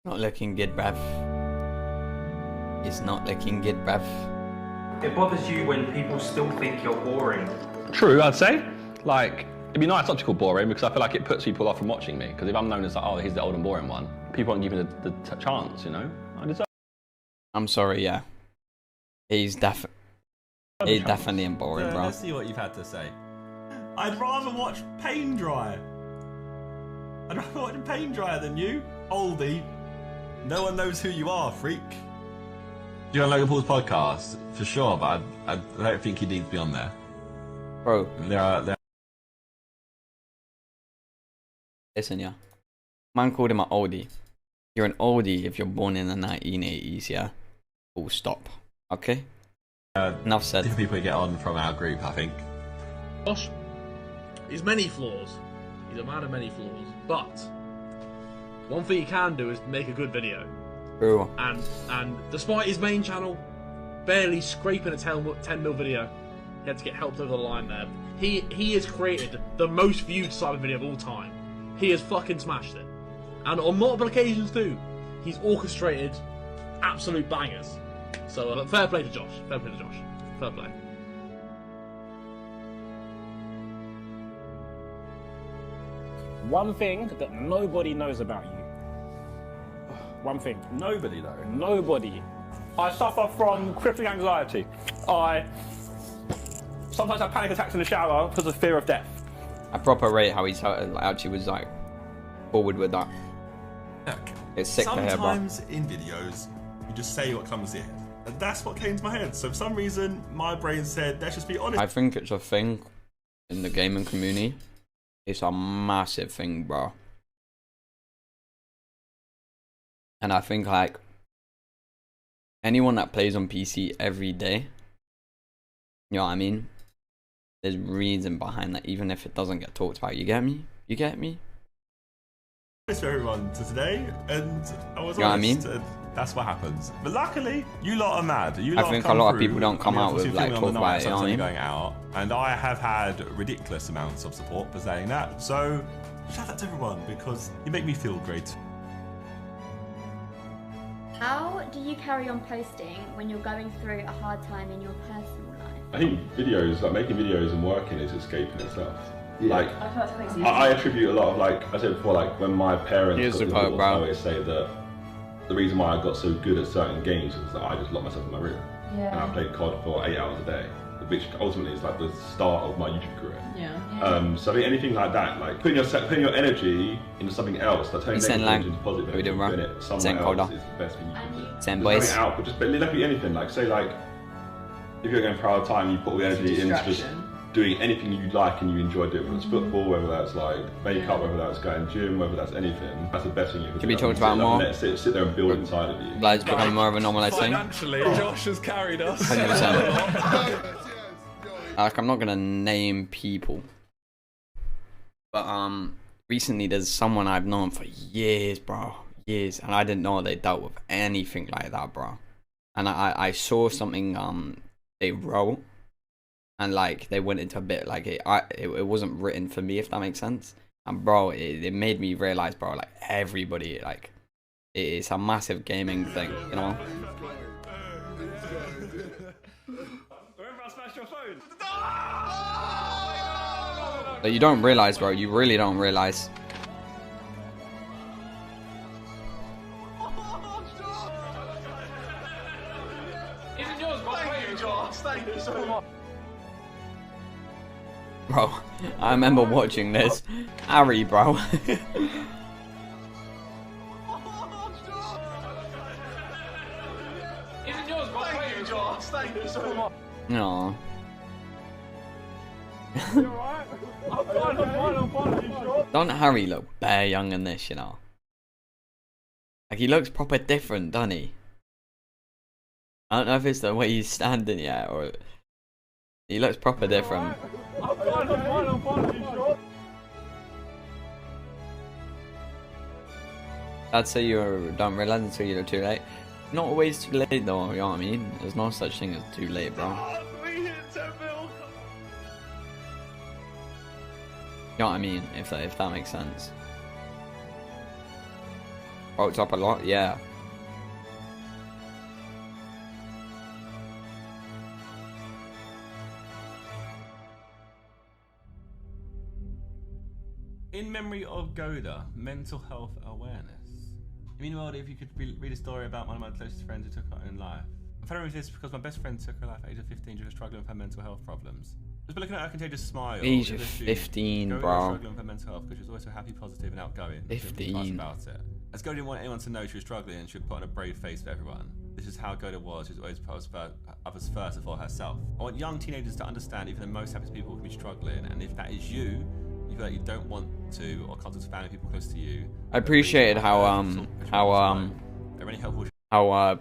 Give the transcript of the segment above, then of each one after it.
Not looking good, bruv. It's not looking good, bruv. It bothers you when people still think you're boring. True, I'd say. Like, it'd be nice not to call boring because I feel like it puts people off from watching me. Because if I'm known as like, oh, he's the old and boring one, people won't give me the chance, you know? I deserve. I'm sorry, yeah. He's definitely boring, bro. Let's see what you've had to say. I'd rather watch paint dry. I'd rather watch paint dryer than you, oldie. No one knows who you are, freak. You on Logan Paul's podcast for sure, but I don't think he needs to be on there. Bro, There. listen, yeah. Man called him an oldie. You're an oldie if you're born in the 1980s, yeah? Full stop. Okay? Enough said. Different people get on from our group, I think. Josh, he's many flaws. He's a man of many flaws. But one thing he can do is make a good video. True. And despite his main channel barely scraping a 10 mil video, he had to get helped over the line there. He has created the most viewed cyber video of all time. He has fucking smashed it. And on multiple occasions too, he's orchestrated absolute bangers. So fair play to Josh. Fair play to Josh. Fair play. One thing that nobody knows about you. One thing. Nobody though. Nobody. I suffer from crippling anxiety. I sometimes have panic attacks in the shower because of fear of death. I proper rate how he's actually was like forward with that. Look, It's sick to hear, bro. sometimes in videos, you just say what comes in. And that's what came to my head. So for some reason, my brain said, let's just be honest. I think it's a thing in the gaming community. It's a massive thing, bro. And I think like anyone that plays on PC every day, you know what I mean? There's reason behind that, even if it doesn't get talked about. You get me? You get me? Thanks for everyone to today, and I was You know what I honest, mean? and that's what happens. But luckily, you lot are mad. You I lot think have come a lot of through. people don't come out with, obviously like, filming on the talk about night, it, so you know it's what I only mean? going out, and I have had ridiculous amounts of support for saying that. So shout out to everyone because you make me feel great. How do you carry on posting when you're going through a hard time in your personal life? I think videos, like making videos and working, is escaping itself. Like, I attribute a lot of, like I said before, like when my parents Here's got the divorced, quote, bro. I always say that the reason why I got so good at certain games was that I just locked myself in my room. And I played COD for 8 hours a day, which ultimately is like the start of my YouTube career. So I think anything like that, like putting your energy into something else, like turning Send negative lang. into positive How we doing, energy, bro? putting it somewhere Send else colder. is the best thing you can do. Send Just boys. something out, but just let be anything. Like say like if you're going for a hard time, you put all the energy into just doing anything you like and you enjoy doing, whether it's football, whether that's like makeup, whether that's going gym, whether that's anything. That's the best thing you can do. Can we talk about more? Let it sit there and build inside of you. Like, it's becoming more of a normalised thing. Financially, Josh has carried us. 100%. Like, I'm not gonna name people, but recently there's someone I've known for years, bro, years, and I didn't know they dealt with anything like that, bro. And I saw something they wrote, and like they went into a bit like it wasn't written for me, if that makes sense. And bro, it made me realize, bro, like everybody, like it's a massive gaming thing, you know. Remember I smashed your phone? But you don't realize, bro. You really don't realize. Bro, I remember watching this. Harry, bro. No. Don't Harry look bare young in this, you know? Like, he looks proper different, doesn't he? I don't know if it's the way he's standing yet, or... He looks proper different. I'd say you don't realise until you're too late. Not always too late though, you know what I mean? There's no such thing as too late, bro. You know what I mean? If that makes sense. Oh, it's up a lot, yeah. In memory of Goda, mental health awareness. I mean, well, if you could read a story about one of my closest friends who took her own life. I'm familiar with this because my best friend took her life at age of 15 due to struggling with her mental health problems. Just by looking at her contagious smile. Age of 15, Goda bro. was struggling with her mental health because she was always so happy, positive, and outgoing. 15. About it. As Goda didn't want anyone to know she was struggling, and she would put on a brave face for everyone. This is how Goda was. She was always put others first before herself. I want young teenagers to understand even the most happiest people can be struggling, and if that is you, you feel like you don't want to or contact family people close to you. I appreciated how do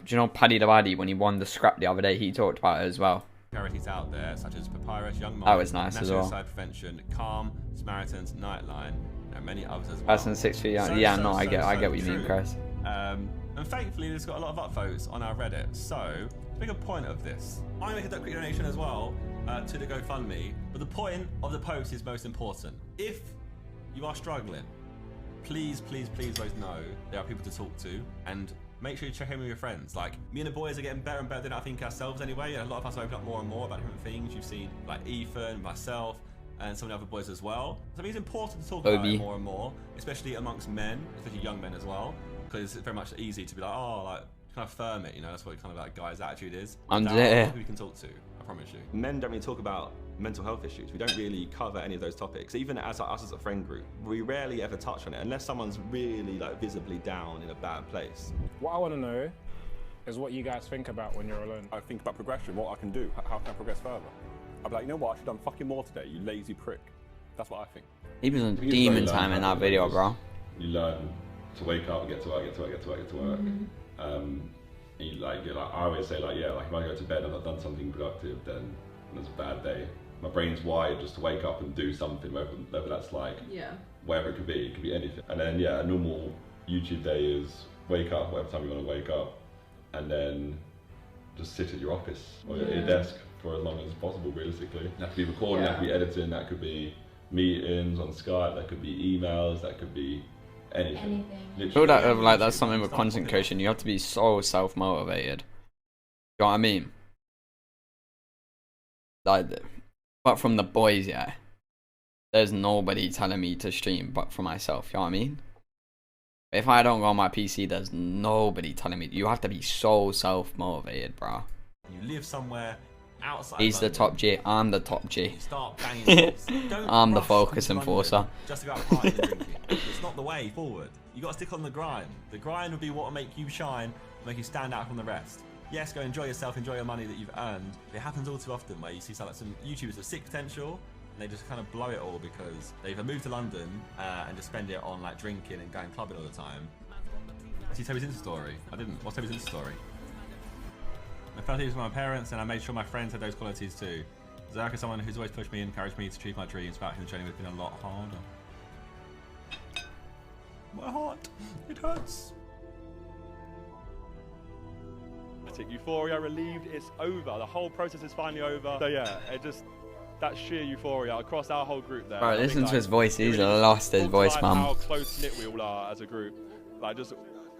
you know Paddy the Baddy, when he won the scrap the other day, he talked about it as well. Charities out there such as Papyrus, Young Minds, That was nice as well. Suicide Prevention, Calm, Samaritans, Nightline, and many others as well. Person 6 feet. I get what you mean, Chris. And thankfully, there's got a lot of upvotes on our Reddit. So, to make a point of this, I make a quick donation as well to the GoFundMe. But the point of the post is most important. If you are struggling, please, please, please both know there are people to talk to, and make sure you check in with your friends. Like, me and the boys are getting better and better than I think ourselves anyway, and a lot of us open up more and more about different things. You've seen like Ethan, myself, and some of the other boys as well. So I think it's important to talk about it more and more, especially amongst men, especially young men as well, because it's very much easy to be like, oh, like, kind of firm it, you know, that's what kind of like guy's attitude is. I'm there. Who we can talk to, I promise you. Men don't really talk about mental health issues. We don't really cover any of those topics. Even as us as a friend group, we rarely ever touch on it unless someone's really like visibly down in a bad place. What I want to know is what you guys think about when you're alone. I think about progression, what I can do, how can I progress further? I'd be like, you know what, I should have done fucking more today, you lazy prick. That's what I think. He was on demon time in that video, bro. You learn to wake up, get to work, get to work, get to work, get to work. You like I always say, like, yeah, like if I go to bed and I've done something productive, then it's a bad day. My brain's wired just to wake up and do something, whether that's like, wherever it could be anything. And then yeah, a normal YouTube day is wake up, whatever time you want to wake up, and then just sit at your office or at your desk for as long as possible, realistically. That could be recording, that could be editing, that could be meetings on Skype, that could be emails, that could be anything. I feel that like that's something with content creation. You have to be so self-motivated. You know what I mean? Like, but from the boys, yeah, there's nobody telling me to stream but for myself. You know what I mean? If I don't go on my PC, there's nobody telling me. You have to be so self-motivated, bro. You live somewhere outside. He's the top G. I'm the top G. You start banging. I'm the focus enforcer. Just about partying and drinking. It's not the way forward. You got to stick on the grind. The grind will be what will make you shine, make you stand out from the rest. Yes, go enjoy yourself, enjoy your money that you've earned. It happens all too often where you see some YouTubers with sick potential, and they just kind of blow it all because they either move to London and just spend it on like drinking and going clubbing all the time. See Toby's Insta story? I didn't. What's Toby's Insta story? I felt it was my parents, and I made sure my friends had those qualities too. Zerkaa is someone who's always pushed me and encouraged me to achieve my dreams. Without him, the journey would have been a lot harder. My heart, it hurts. Euphoria, relieved, it's over. The whole process is finally over. So yeah, that sheer euphoria across our whole group there. Bro, listen to his voice. He's lost his voice, man. How close knit we all are as a group. Like just,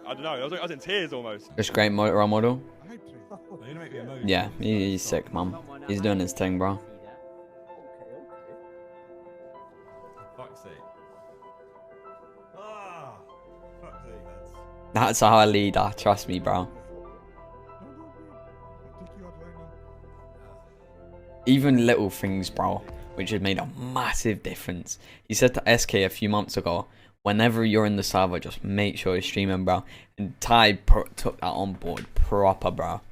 I don't know. I was in tears almost. Just great role model. You're gonna make me emotional. Yeah, he's sick, man. He's doing his thing, bro. Fuck's sake. Ah, fuck's sake, That's our leader. Trust me, bro. Even little things, bro, which has made a massive difference. He said to SK a few months ago, whenever you're in the server, just make sure you're streaming, bro. And Ty took that on board proper, bro.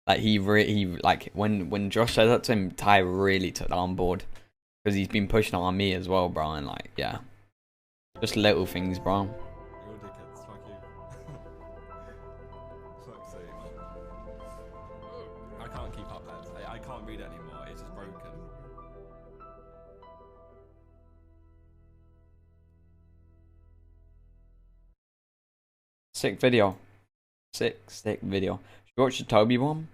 Like he like when Josh said that to him, Ty really took that on board because he's been pushing it on me as well, bro. And like, yeah, just little things, bro. You're dickheads, fuck you. Fuck's sake. I can't keep up, lads. I can't read it anymore. It's just broken. Sick video. Sick video. Should we watch the Toby one?